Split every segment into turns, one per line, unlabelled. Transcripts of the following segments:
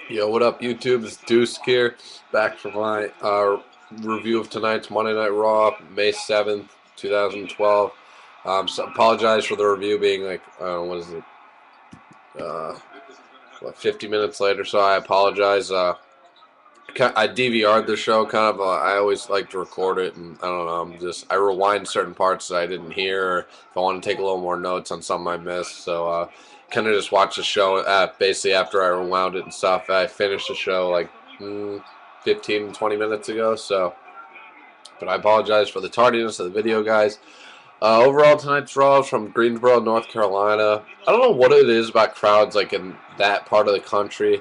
Yo, what up, YouTube? It's Deuce here, back for my review of tonight's Monday Night Raw, May 7th, 2012. So apologize for the review being like, what is it, 50 minutes late or so. I apologize. I DVR'd the show, kind of. I always like to record it, and I don't know, I rewind certain parts that I didn't hear, or if I want to take a little more notes on something I missed. So, kind of just watched the show basically after I rewound it and stuff. I finished the show like 15, 20 minutes ago, so. But I apologize for the tardiness of the video, guys. Overall, tonight's Raw is from Greensboro, North Carolina. I don't know what it is about crowds like in that part of the country.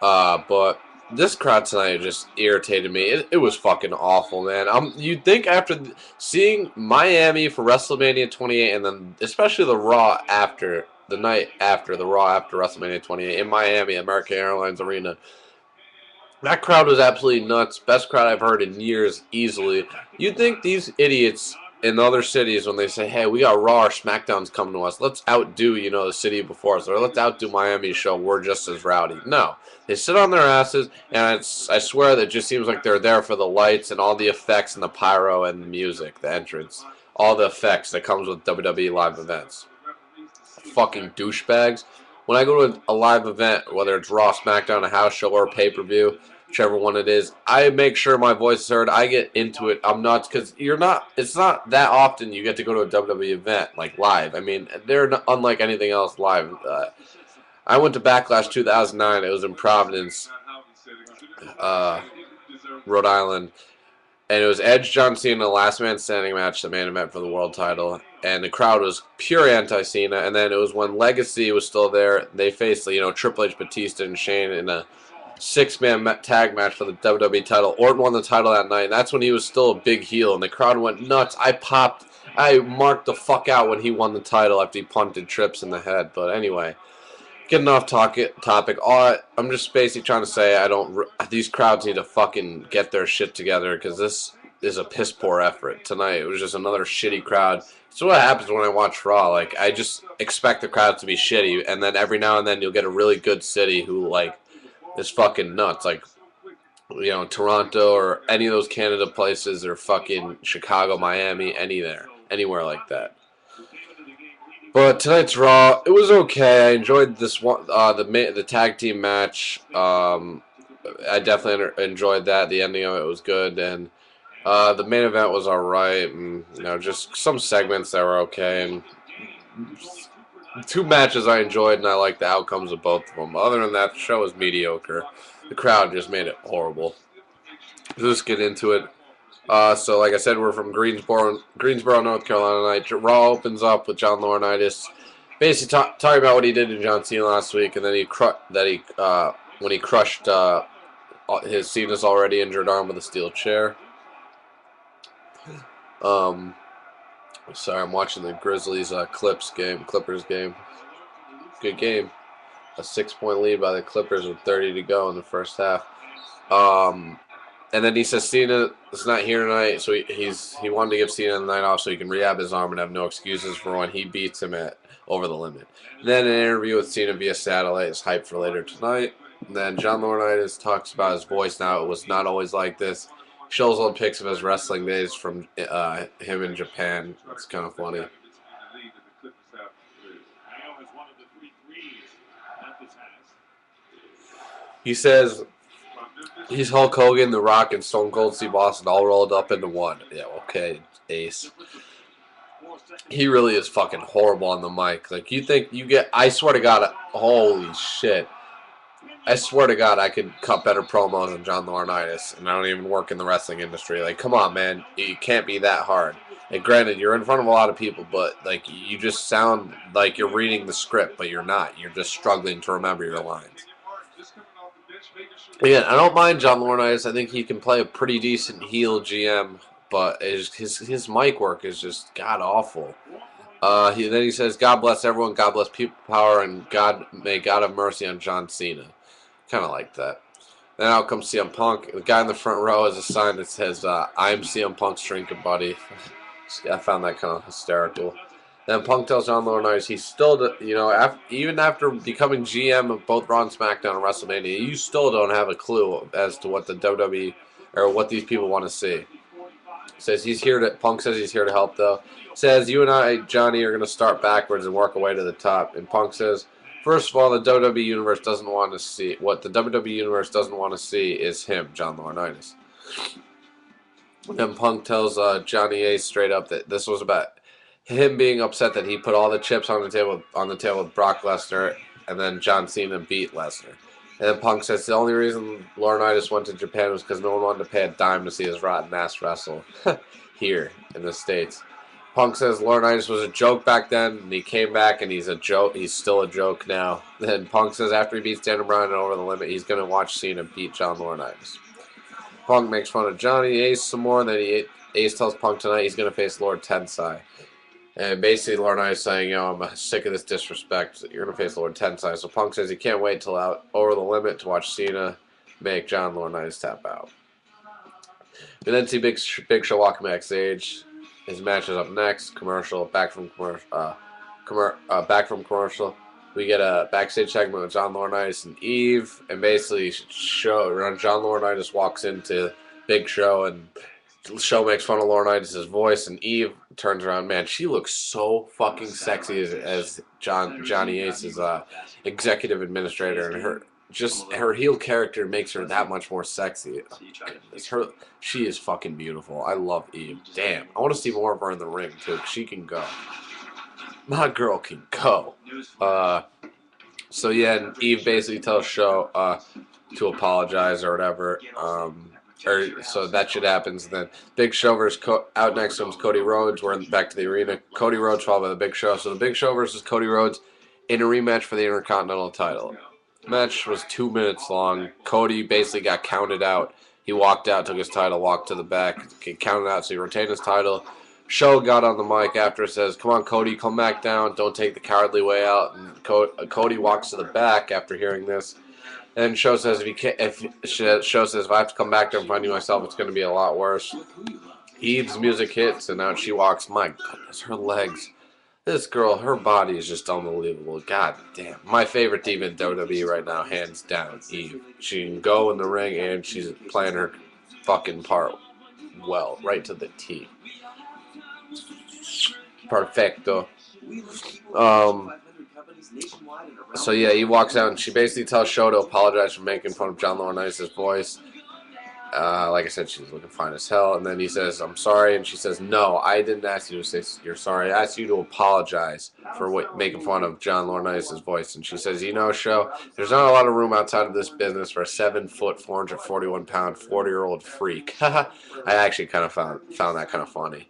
But this crowd tonight just irritated me. It was fucking awful, man. You'd think after seeing Miami for WrestleMania 28, and then especially the Raw after the night after the Raw after WrestleMania 28 in Miami, American Airlines Arena, that crowd was absolutely nuts. Best crowd I've heard in years, easily. You'd think these idiots in other cities, when they say, hey, we got Raw or SmackDown's coming to us, let's outdo, the city before us, or let's outdo Miami's show, we're just as rowdy. No. They sit on their asses, and I swear that it just seems like they're there for the lights and all the effects and the pyro and the music, the entrance. All the effects that comes with WWE live events. Fucking douchebags. When I go to a live event, whether it's Raw, SmackDown, a house show, or pay-per-view, whichever one it is, I make sure my voice is heard. I get into it. I'm nuts because it's not that often you get to go to a WWE event, like live. I mean, they're unlike anything else live. I went to Backlash 2009. It was in Providence, uh, Rhode Island. And it was Edge, John Cena, last man standing match, the main event for the world title. And the crowd was pure anti-Cena. And then it was when Legacy was still there. They faced, Triple H, Batista, and Shane in a six-man tag match for the WWE title. Orton won the title that night. And that's when he was still a big heel. And the crowd went nuts. I marked the fuck out when he won the title after he punted Trips in the head. But anyway, getting off topic. I'm just basically trying to say these crowds need to fucking get their shit together because this is a piss poor effort tonight. It was just another shitty crowd. So what happens when I watch Raw? Like, I just expect the crowd to be shitty, and then every now and then you'll get a really good city who is fucking nuts. Like, Toronto or any of those Canada places, or fucking Chicago, Miami, anywhere like that. But tonight's Raw, it was okay. I enjoyed this one, the tag team match. I definitely enjoyed that. The ending of it was good, and the main event was alright. And just some segments that were okay, and two matches I enjoyed, and I liked the outcomes of both of them. Other than that, the show was mediocre. The crowd just made it horrible. Let's just get into it. So, like I said, we're from Greensboro, North Carolina tonight. Raw opens up with John Laurinaitis, basically talking about what he did to John Cena last week, and then when he crushed his Cena's already injured arm with a steel chair. Sorry, I'm watching the Grizzlies Clippers game. Good game. A 6-point lead by the Clippers with 30 to go in the first half. And then he says Cena is not here tonight, so he wanted to give Cena the night off so he can rehab his arm and have no excuses for when he beats him at Over the Limit. And then an interview with Cena via satellite is hyped for later tonight. And then John Laurinaitis talks about his voice now. It was not always like this. He shows old pics of his wrestling days from him in Japan. It's kind of funny. He says he's Hulk Hogan, The Rock, and Stone Cold Steve Austin all rolled up into one. Yeah, okay, Ace. He really is fucking horrible on the mic. Like, I swear to God, holy shit. I swear to God, I could cut better promos than John Laurinaitis, and I don't even work in the wrestling industry. Like, come on, man. It can't be that hard. And granted, you're in front of a lot of people, but, you just sound like you're reading the script, but you're not. You're just struggling to remember your lines. Again, I don't mind John Laurinaitis. I think he can play a pretty decent heel GM, but his mic work is just god-awful. Then he says, God bless everyone, God bless people power, and may God have mercy on John Cena. Kind of like that. Then out comes CM Punk. The guy in the front row has a sign that says, I'm CM Punk's drinking buddy. I found that kind of hysterical. Then Punk tells John Laurinaitis he's still, even after becoming GM of both Raw and SmackDown and WrestleMania, you still don't have a clue as to what the WWE or what these people want to see. Says he's here to. Punk says he's here to help though. Says you and I, Johnny, are going to start backwards and work our way to the top. And Punk says, first of all, the WWE universe doesn't want to see what the WWE universe doesn't want to see is him, John Laurinaitis. Then Punk tells Johnny Ace straight up that this was about him being upset that he put all the chips on the table with Brock Lesnar, and then John Cena beat Lesnar. And then Punk says the only reason Laurinaitis went to Japan was because no one wanted to pay a dime to see his rotten ass wrestle here in the States. Punk says Laurinaitis was a joke back then, and he came back, and he's a joke. He's still a joke now. Then Punk says after he beats Daniel Bryan Over the Limit, he's going to watch Cena beat John Laurinaitis. Punk makes fun of Johnny Ace some more, and then Ace tells Punk tonight he's going to face Lord Tensai. And basically, Laurinaitis saying, I'm sick of this disrespect. You're going to face Lord Tensai. So Punk says he can't wait till out Over the Limit to watch Cena make John Laurinaitis tap out. We then see Big Show walking backstage. His match is up next. Commercial. Back from commercial. We get a backstage segment with John Laurinaitis and Eve. And basically, John Laurinaitis walks into Big Show and Show makes fun of Laurinaitis' voice, and Eve turns around. Man, she looks so fucking sexy as Johnny Ace's executive administrator, and her heel character makes her that much more sexy. She is fucking beautiful. I love Eve. Damn, I want to see more of her in the ring too. She can go. My girl can go. So yeah, and Eve basically tells Show to apologize or whatever. So that shit happens. Then Big Show versus out next to him is Cody Rhodes. We're back to the arena. Cody Rhodes followed by the Big Show. So the Big Show versus Cody Rhodes in a rematch for the Intercontinental title. The match was 2 minutes long. Cody basically got counted out. He walked out, took his title, walked to the back, counted out, so he retained his title. Show got on the mic after, says, "Come on, Cody, come back down. Don't take the cowardly way out." And Cody walks to the back after hearing this. And Show says if I have to come back there and find you myself, it's going to be a lot worse. Eve's music hits, and out she walks. My goodness, her legs. This girl, her body is just unbelievable. God damn. My favorite diva in WWE right now, hands down, Eve. She can go in the ring, and she's playing her fucking part well, right to the T. Perfecto. So yeah, he walks out and she basically tells Show to apologize for making fun of John Laurinaitis' voice. Like I said, she's looking fine as hell. And then he says, "I'm sorry." And she says, "No, I didn't ask you to say you're sorry. I asked you to apologize for making fun of John Laurinaitis' voice." And she says, Show, there's not a lot of room outside of this business for a 7 foot, 441-pound, 40-year-old freak. I actually kind of found that kind of funny.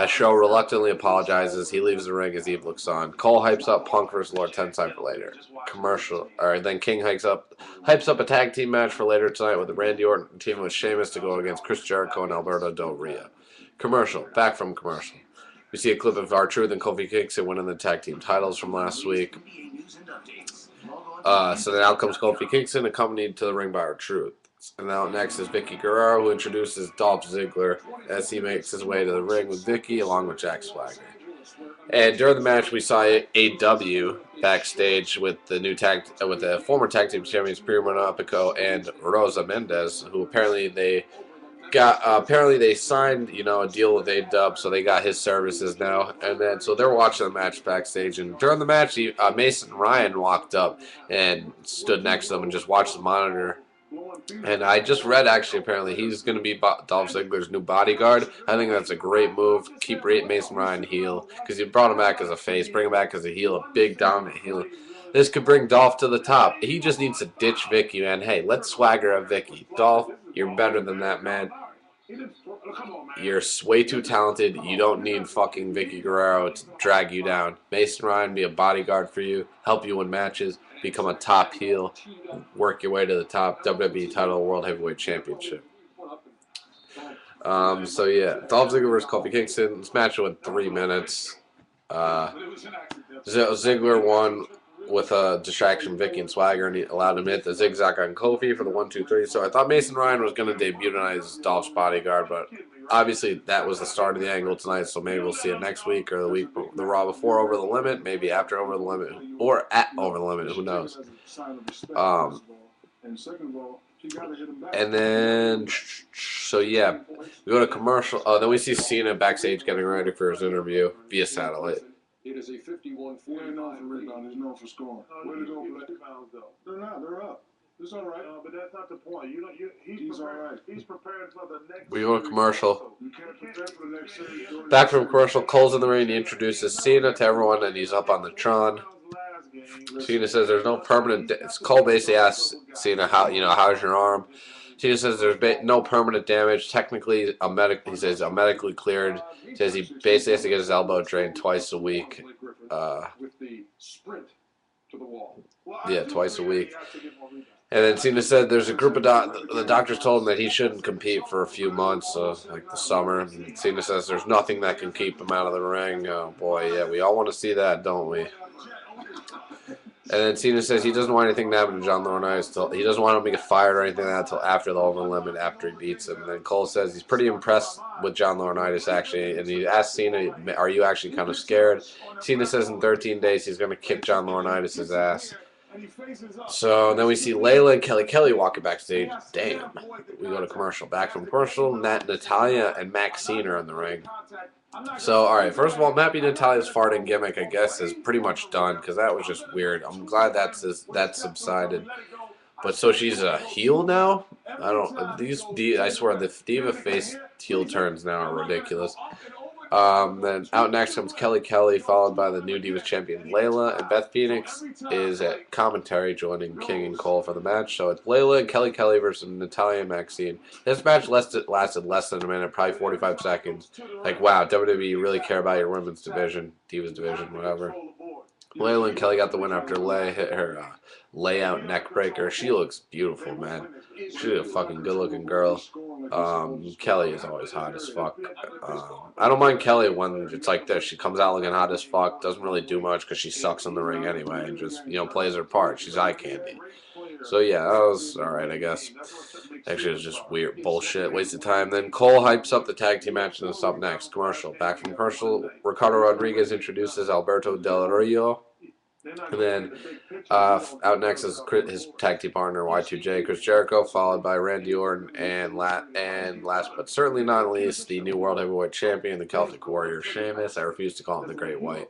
Show reluctantly apologizes. He leaves the ring as Eve looks on. Cole hypes up Punk vs. Lord Tensai for later. Then King hypes up a tag team match for later tonight with Randy Orton teaming with Sheamus to go against Chris Jericho and Alberto Del Rio. Commercial. Back from commercial. We see a clip of R-Truth and Kofi Kingston winning the tag team titles from last week. So then out comes Kofi Kingston, accompanied to the ring by R-Truth. And now next is Vicky Guerrero, who introduces Dolph Ziggler as he makes his way to the ring with Vicky along with Jack Swagger. And during the match, we saw AW backstage with the former tag team champions Primo Apico and Rosa Mendez, who apparently they signed a deal with AW, so they got his services now. And then so they're watching the match backstage, and during the match, Mason Ryan walked up and stood next to them and just watched the monitor. And I just read, actually, apparently he's going to be Dolph Ziggler's new bodyguard. I think that's a great move. Keep Mason Ryan heel, because you brought him back as a face, bring him back as a heel, a big dominant heel. This could bring Dolph to the top. He just needs to ditch Vicky, man. Hey, let's swagger at Vicky. Dolph, you're better than that, man. You're way too talented. You don't need fucking Vicky Guerrero to drag you down. Mason Ryan be a bodyguard for you, help you win matches, become a top heel, work your way to the top WWE title, World Heavyweight Championship. So yeah, Dolph Ziggler versus Kofi Kingston. This match went 3 minutes. Ziggler won with a distraction from Vicky and Swagger, and he allowed him to hit the zigzag on Kofi for the 1, 2, 3. So I thought Mason Ryan was going to debut tonight as Dolph's bodyguard, but obviously that was the start of the angle tonight, so maybe we'll see it next week or the Raw before Over the Limit, maybe after Over the Limit or at Over the Limit. Who knows? And then, so yeah, we go to commercial. Oh, then we see Cena backstage getting ready for his interview via satellite.
It is a 51-40. They're known for rebounding. He's known for scoring. Where to go for that? They're not. They're up. It's all right. But that's not the point. He's all right. He's prepared for the next.
We go to commercial.
You can't prepare for the next series.
Back from commercial, Cole's in the ring. He introduces Cena to everyone, and he's up on the Tron. Cena says there's no permanent. Cole basically asks Cena how's your arm. Cena says there's no permanent damage. Technically, he says I'm medically cleared. He says he basically has to get his elbow drained twice a week. Yeah, twice a week. And then Cena said there's a group of the doctors told him that he shouldn't compete for a few months, like the summer. And Cena says there's nothing that can keep him out of the ring. Oh boy, yeah, we all want to see that, don't we? And then Cena says he doesn't want anything to happen to John Laurinaitis. He doesn't want him to get fired or anything like that until after the Over the Limit, after he beats him. And then Cole says he's pretty impressed with John Laurinaitis, actually. And he asks Cena, are you actually kind of scared? Cena says in 13 days he's going to kick John Laurinaitis' ass. So then we see Layla and Kelly walking backstage. Damn. We go to commercial. Back from commercial, Natalya and Maxine are in the ring. So, alright, first of all, Mappy Natalia's farting gimmick, I guess, is pretty much done, because that was just weird. I'm glad that subsided. But, so she's a heel now? I don't, I swear, the Diva face heel turns now are ridiculous. Then out next comes Kelly, followed by the new Divas champion Layla, and Beth Phoenix is at commentary joining King and Cole for the match. So it's Layla and Kelly versus Natalya and Maxine. This match lasted less than a minute, probably 45 seconds. Like, wow, WWE really care about your women's division, Divas division, whatever. Layla and Kelly got the win after Lay hit her layout neck breaker. She looks beautiful, man. She's a fucking good-looking girl. Kelly is always hot as fuck. I don't mind Kelly when it's like this. She comes out looking hot as fuck, doesn't really do much because she sucks in the ring anyway, and just, plays her part. She's eye candy. So, yeah, that was alright, I guess. Actually, it was just weird bullshit, waste of time. Then Cole hypes up the tag team match, and it's up next. Commercial. Back from commercial, Ricardo Rodriguez introduces Alberto Del Rio. And then out next is his tag team partner, Y2J, Chris Jericho, followed by Randy Orton, and last but certainly not least, the new World Heavyweight Champion, the Celtic Warrior, Sheamus. I refuse to call him the Great White.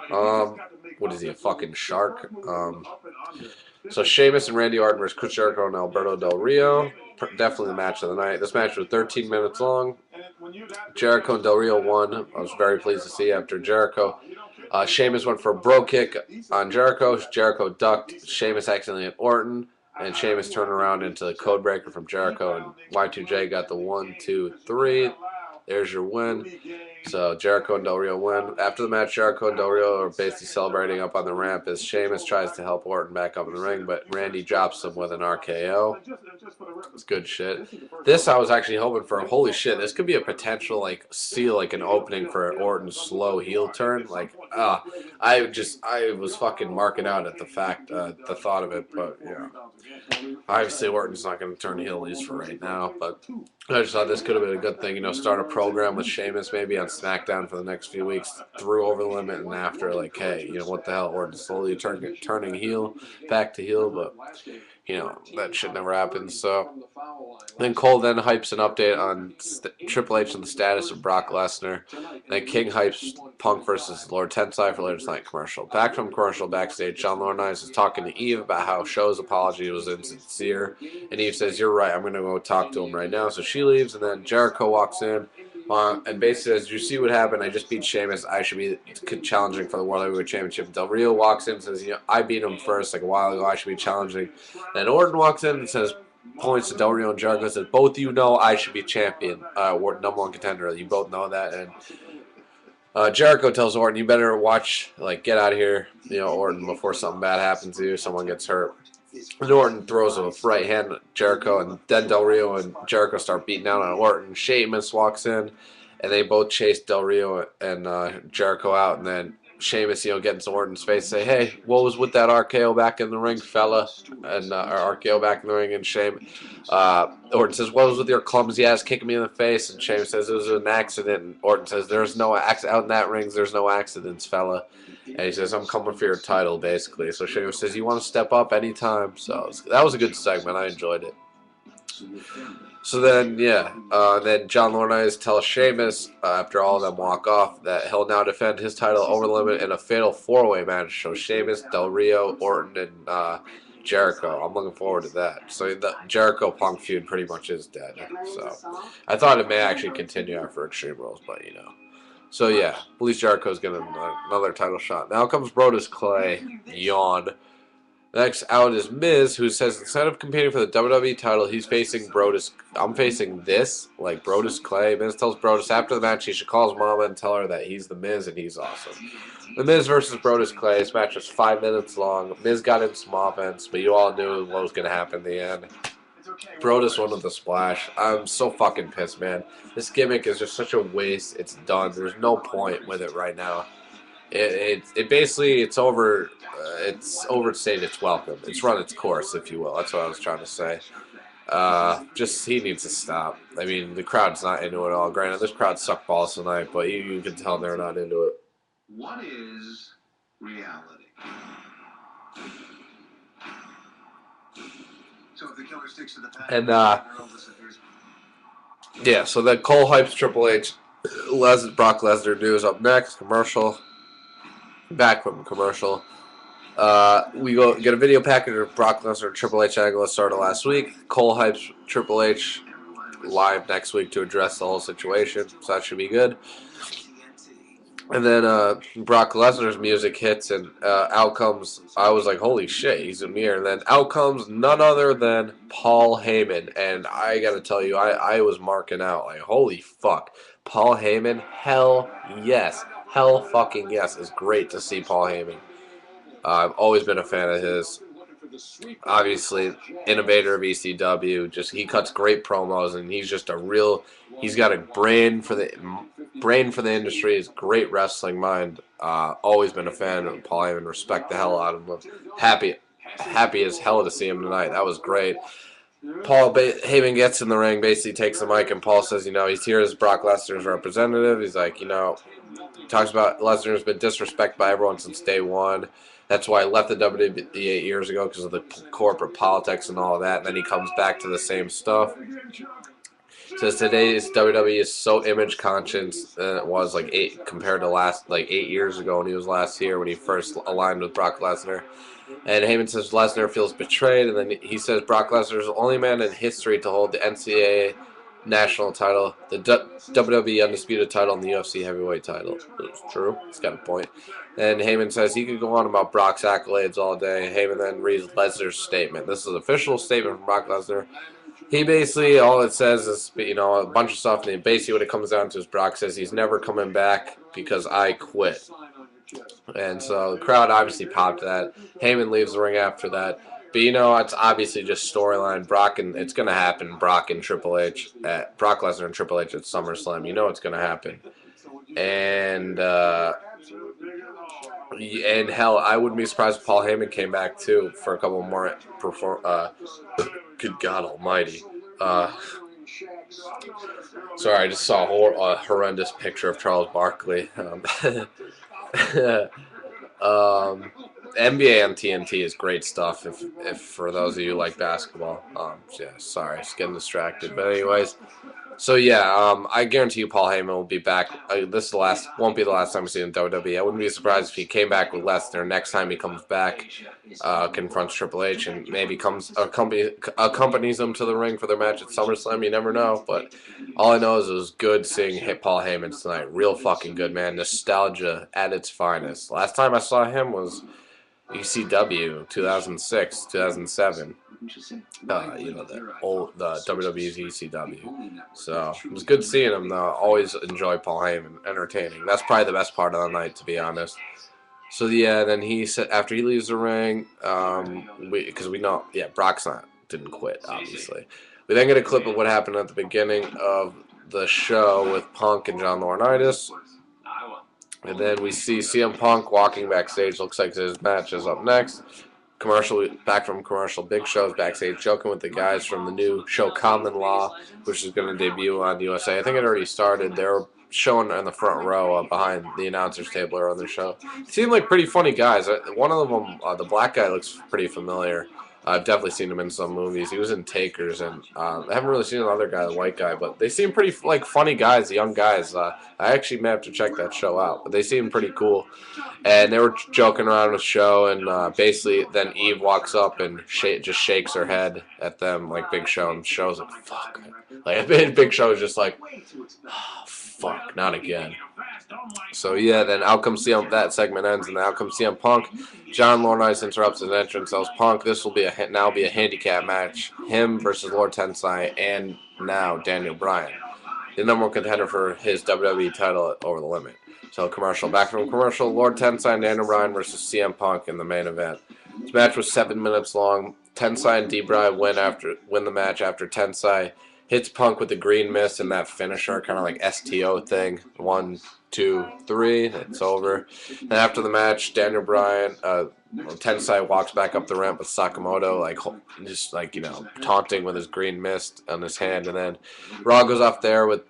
What is he, a fucking shark? So Sheamus and Randy Orton versus Chris Jericho and Alberto Del Rio. Definitely the match of the night. This match was 13 minutes long. Jericho and Del Rio won. I was very pleased to see after Jericho. Sheamus went for a bro kick on Jericho. Jericho ducked. Sheamus accidentally hit Orton. And Sheamus turned around into the code breaker from Jericho. And Y2J got the 1, 2, 3. There's your win. So Jericho and Del Rio win. After the match, Jericho and Del Rio are basically celebrating up on the ramp as Sheamus tries to help Orton back up in the ring, but Randy drops him with an RKO. It's good shit. This I was actually hoping for. Holy shit, this could be a potential an opening for Orton's slow heel turn. I was fucking marking out at the thought of it, but yeah. Obviously Orton's not going to turn heel, at least for right now, but I just thought this could have been a good thing, start a program with Sheamus maybe on SmackDown for the next few weeks, through Over the Limit, and after, hey, what the hell, Orton slowly turning heel, back to heel, but, that shit never happens, so. Then Cole then hypes an update on Triple H and the status of Brock Lesnar. Then King hypes Punk versus Lord Tensai for later tonight commercial. Back from commercial backstage, John Laurinaitis is talking to Eve about how Show's apology was insincere. And Eve says, "You're right, I'm going to go talk to him right now." So she leaves, and then Jericho walks in. And basically says, "You see what happened? I just beat Sheamus. I should be challenging for the World Heavyweight Championship." Del Rio walks in and says, "I beat him first a while ago. I should be challenging." Then Orton walks in and says, points to Del Rio and Jericho, says, "Both of you know I should be champion, number one contender. You both know that." And Jericho tells Orton, "You better watch, get out of here, Orton, before something bad happens to you, someone gets hurt." And Orton throws a right hand at Jericho, and then Del Rio and Jericho start beating down on Orton. Sheamus walks in, and they both chase Del Rio and Jericho out, and then Sheamus, gets in Orton's face, say, "Hey, what was with that RKO back in the ring, fella?" And or RKO back in the ring, and Orton says, "What was with your clumsy ass kicking me in the face?" And Sheamus says, "It was an accident." And Orton says, "There's no accident out in that ring. There's no accidents, fella." And he says, "I'm coming for your title," basically. So Sheamus says, "You want to step up anytime?" So that was a good segment. I enjoyed it. So then, then John Laurinaitis tells Sheamus, after all of them walk off, that he'll now defend his title over the limit in a fatal four-way match. So Sheamus, Del Rio, Orton, and Jericho. I'm looking forward to that. So the Jericho-Punk feud pretty much is dead. So I thought it may actually continue after Extreme Rules, but So yeah, at least Jericho's getting another title shot. Now comes Brodus Clay. Yawn. Next out is Miz, who says instead of competing for the WWE title, he's facing Brodus. I'm facing this, like Brodus Clay. Miz tells Brodus after the match he should call his mama and tell her that he's the Miz and he's awesome. The Miz versus Brodus Clay. This match was 5 minutes long. Miz got in some offense, but you all knew what was going to happen in the end. Brodus won with a splash. I'm so fucking pissed, man. This gimmick is just such a waste. It's done. There's no point with it right now. It basically it's over. It's overstayed its welcome. It's run its course, if you will. That's what I was trying to say. Just he needs to stop. I mean, the crowd's not into it at all. Granted, this crowd sucked balls tonight, but you can tell they're not into it.
What is reality? So if the killer sticks to the path,
And yeah, so then Cole hypes Triple H. Brock Lesnar news up next. Commercial. Back from commercial. We go get a video package of Brock Lesnar and Triple H angle that started last week. Cole hypes Triple H live next week to address the whole situation, so that should be good. And then Brock Lesnar's music hits, and out comes, I was like, holy shit, he's in here. And then out comes none other than Paul Heyman. And I gotta tell you, I was marking out, like, holy fuck. Paul Heyman, hell yes. Hell fucking yes. It's great to see Paul Heyman. I've always been a fan of his. Obviously, innovator of ECW. Just he cuts great promos, and he's just a real. He's got a brain for the industry. He's a great wrestling mind. Always been a fan of Paul Heyman. Respect the hell out of him. Happy as hell to see him tonight. That was great. Paul Heyman gets in the ring, basically takes the mic, and Paul says, he's here as Brock Lesnar's representative. He's like, talks about Lesnar's been disrespected by everyone since day one. That's why he left the WWE 8 years ago, because of the corporate politics and all of that. And then he comes back to the same stuff. Says today's WWE is so image conscious than it was compared to 8 years ago when he was last here when he first aligned with Brock Lesnar. And Heyman says Lesnar feels betrayed, and then he says Brock Lesnar is the only man in history to hold the NCAA national title, the WWE undisputed title, and the UFC heavyweight title. It's true. He's got a point. And Heyman says he could go on about Brock's accolades all day. Heyman then reads Lesnar's statement. This is an official statement from Brock Lesnar. He basically, all it says is, a bunch of stuff, and basically what it comes down to is Brock says he's never coming back because I quit. And so the crowd obviously popped that. Heyman leaves the ring after that. But it's obviously just storyline. It's going to happen. Brock Lesnar and Triple H at SummerSlam. It's going to happen. And hell, I wouldn't be surprised if Paul Heyman came back too for a couple more good God Almighty. Sorry, I just saw a horrendous picture of Charles Barkley. NBA on TNT is great stuff. If for those of you who like basketball, sorry, just getting distracted. But anyways, so I guarantee you Paul Heyman will be back. This won't be the last time we see him in WWE. I wouldn't be surprised if he came back with Lesnar next time he comes back, confronts Triple H, and maybe accompanies him to the ring for their match at SummerSlam. You never know, but all I know is it was good seeing Paul Heyman tonight. Real fucking good, man. Nostalgia at its finest. Last time I saw him was ECW 2006, 2007. The WWE's ECW. So it was good seeing him though. Always enjoy Paul Heyman. Entertaining. That's probably the best part of the night, to be honest. So then he said after he leaves the ring, because we know, Brock didn't quit, obviously. We then get a clip of what happened at the beginning of the show with Punk and John Laurinaitis. And then we see CM Punk walking backstage. Looks like his match is up next. Commercial, back from commercial. Big Show's backstage joking with the guys from the new show Common Law, which is going to debut on USA. I think it already started. They're showing in the front row behind the announcers table or on the show. Seem like pretty funny guys. One of them, the black guy, looks pretty familiar. I've definitely seen him in some movies. He was in Takers, and I haven't really seen another guy, the white guy, but they seem pretty like funny guys, young guys. I actually may have to check that show out, but they seem pretty cool. And they were joking around with the show, and basically then Eve walks up and just shakes her head at them like Big Show, and Show's like, fuck. Like Big Show is just like, oh, fuck, not again. So yeah, then out comes CM, that segment ends, and out comes CM Punk. John Laurinaitis interrupts his entrance, tells Punk this will be now be a handicap match, him versus Lord Tensai, and now Daniel Bryan, the number one contender for his WWE title at Over the Limit. So commercial, back from commercial, Lord Tensai and Daniel Bryan versus CM Punk in the main event. This match was 7 minutes long. Tensai and D-Bry win the match after Tensai hits Punk with the green mist and that finisher, kind of like STO thing. 1, 2, 3, it's over. And after the match, Daniel Bryan, Tensai walks back up the ramp with Sakamoto, just taunting with his green mist on his hand, and then Raw goes off there with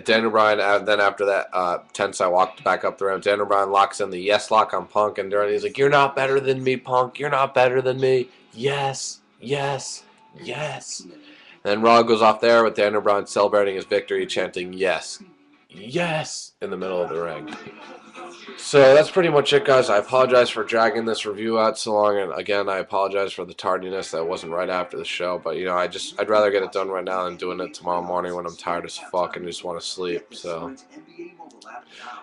Daniel Bryan. Then after that, Tensai walked back up the ramp. Daniel Bryan locks in the yes lock on Punk, and during he's like, "You're not better than me, Punk. You're not better than me. Yes, yes, yes." And then Raw goes off there with Daniel Bryan celebrating his victory, chanting "Yes, yes" in the middle of the ring. So that's pretty much it, guys. I apologize for dragging this review out so long, and again, I apologize for the tardiness that wasn't right after the show. But I'd rather get it done right now than doing it tomorrow morning when I'm tired as fuck and just want to sleep. So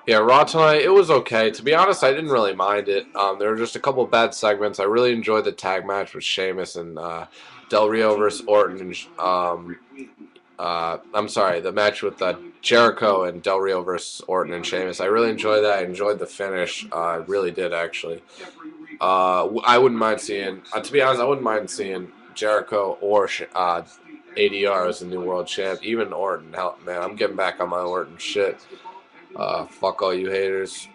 yeah, Raw tonight, it was okay. To be honest, I didn't really mind it. There were just a couple bad segments. I really enjoyed the tag match with Sheamus and Del Rio versus Orton. I'm sorry, the match with Jericho and Del Rio versus Orton and Sheamus. I really enjoyed that. I enjoyed the finish. I really did, actually. I wouldn't mind seeing, to be honest, I wouldn't mind seeing Jericho or ADR as the new world champ. Even Orton. Hell, man, I'm getting back on my Orton shit. Fuck all you haters.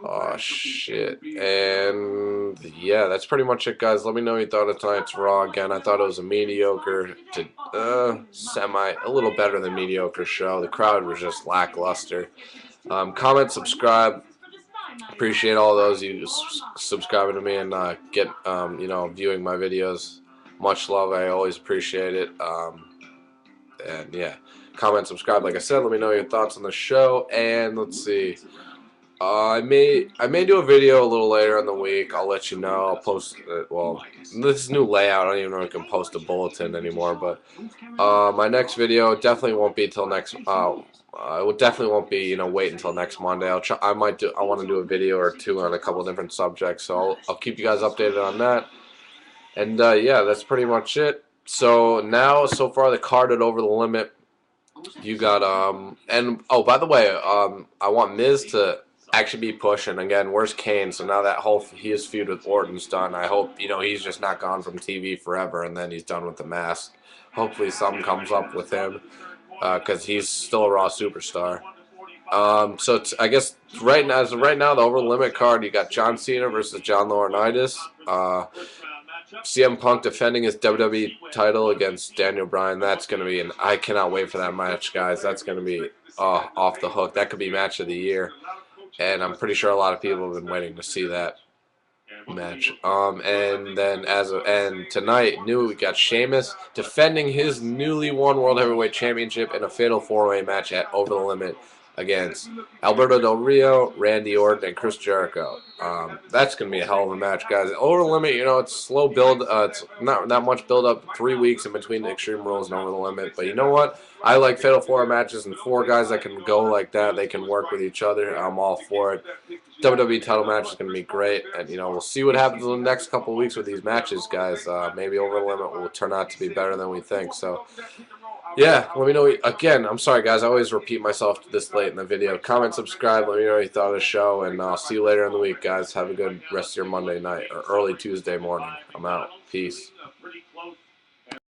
Oh, shit. And, yeah, that's pretty much it, guys. Let me know what you thought of tonight's Raw. Again, I thought it was a mediocre to a little better than mediocre show. The crowd was just lackluster. Comment, subscribe. Appreciate all those you subscribing to me and viewing my videos. Much love. I always appreciate it. And, yeah. Comment, subscribe. Like I said, let me know your thoughts on the show. And let's see. I may do a video a little later in the week. I'll let you know. I'll post it. Well, this new layout, I don't even know if I can post a bulletin anymore. But my next video definitely won't be till next. It definitely won't be wait until next Monday. I want to do a video or two on a couple different subjects. So I'll keep you guys updated on that. And yeah, that's pretty much it. So far the card at Over the Limit. You got and oh, by the way, I want Miz to actually be pushing again. Where's Kane? So now that his feud with Orton's done, I hope he's just not gone from TV forever, and then he's done with the mask. Hopefully something comes up with him because he's still a Raw superstar. So I guess right now, the Over the Limit card, you got John Cena versus John Laurinaitis. CM Punk defending his WWE title against Daniel Bryan. That's going to be I cannot wait for that match, guys. That's going to be off the hook. That could be match of the year. And I'm pretty sure a lot of people have been waiting to see that match. And then tonight, we got Sheamus defending his newly won World Heavyweight Championship in a fatal 4-way match at Over the Limit against Alberto Del Rio, Randy Orton, and Chris Jericho. That's going to be a hell of a match, guys. Over the Limit, it's slow build. It's not that much build up. 3 weeks in between the Extreme Rules and Over the Limit. But you know what? I like Fatal 4 matches and 4 guys that can go like that. They can work with each other. I'm all for it. WWE title match is going to be great. And, we'll see what happens in the next couple of weeks with these matches, guys. Maybe Over the Limit will turn out to be better than we think. So, yeah, let me know. Again, I'm sorry, guys. I always repeat myself this late in the video. Comment, subscribe. Let me know what you thought of the show. And I'll see you later in the week, guys. Have a good rest of your Monday night or early Tuesday morning. I'm out. Peace.